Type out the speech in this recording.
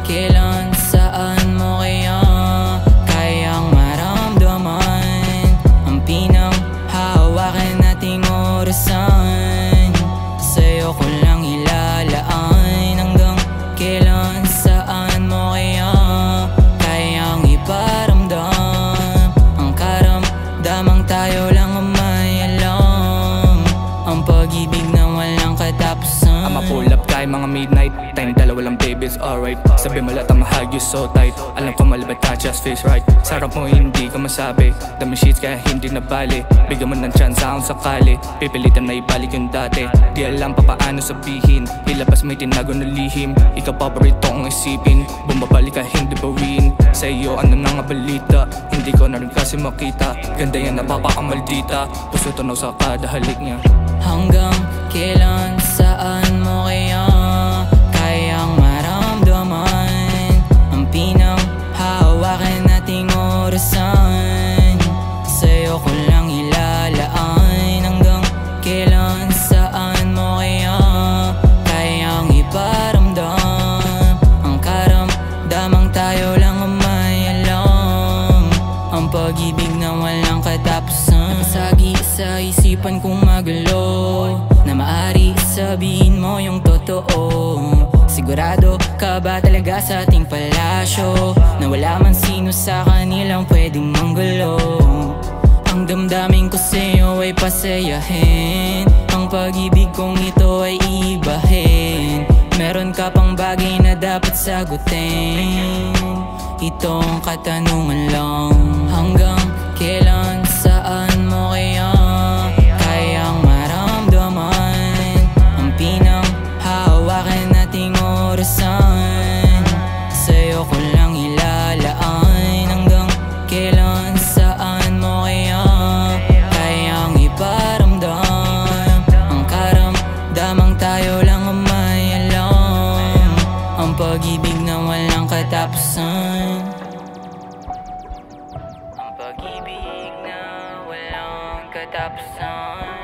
kailan, saan mo kaya kayang maramdaman ang pinanghahawakan nating orasan? Sa'yo ko lang ilalaan hanggang kailan, saan mo kaya kayang iparamdam ang karamdamang tayo lang ang may alam, ang pag-ibig na walang katapusan. I'ma pull up tayo mga midnight time, dalawa lang babies, alright. Sabi mo lahat ang mahag, you so tight. Alam ko malibad ka, just feels right. Sarap mo hindi ka masabi, dami sheets kaya hindi na bali. Bigyan mo ng chance akong sakali, pipilitan na ibalik yung dati. Di alam pa paano sabihin, ilabas may tinago na lihim. Ikaw paborito kong isipin, bumabalik ka hindi bawin. Sa iyo ano na nga balita, hindi ko na rin kasi makita. Ganda yan napapakamaldita, puso tunaw sa kada halik niya. Hanggang kailan, saan mo kaya kayang maramdaman ang pinanghahawakan nating orasan? Sa'yo ko lang ilalaan hanggang kailan, saan mo kaya kayang iparamdam ang karamdamang tayo lang ang may alam, ang pag-ibig na walang katapusan. Napasagi sa isipan kong magulo na maari sabihin mo yung totoo. Sigurado ka ba talaga sa ating palasyo na wala man sino sa kanilang pwedeng manggulo? Ang damdamin ko sa'yo ay pasayahin, ang pag-ibig kong ito ay ibahin. Meron ka pang bagay na dapat sagutin, itong katanungan lang. Hanggang kailan, saan mo kaya kayang maramdaman ang pinanghahawakan nating orasan? Sa'yo ko lang ilalaan hanggang kailan, saan mo kaya kayang iparamdam ang karamdamang tayo lang ang may alam, ang pag-ibig na walang katapusan. Ang pag-ibig na walang katapusan.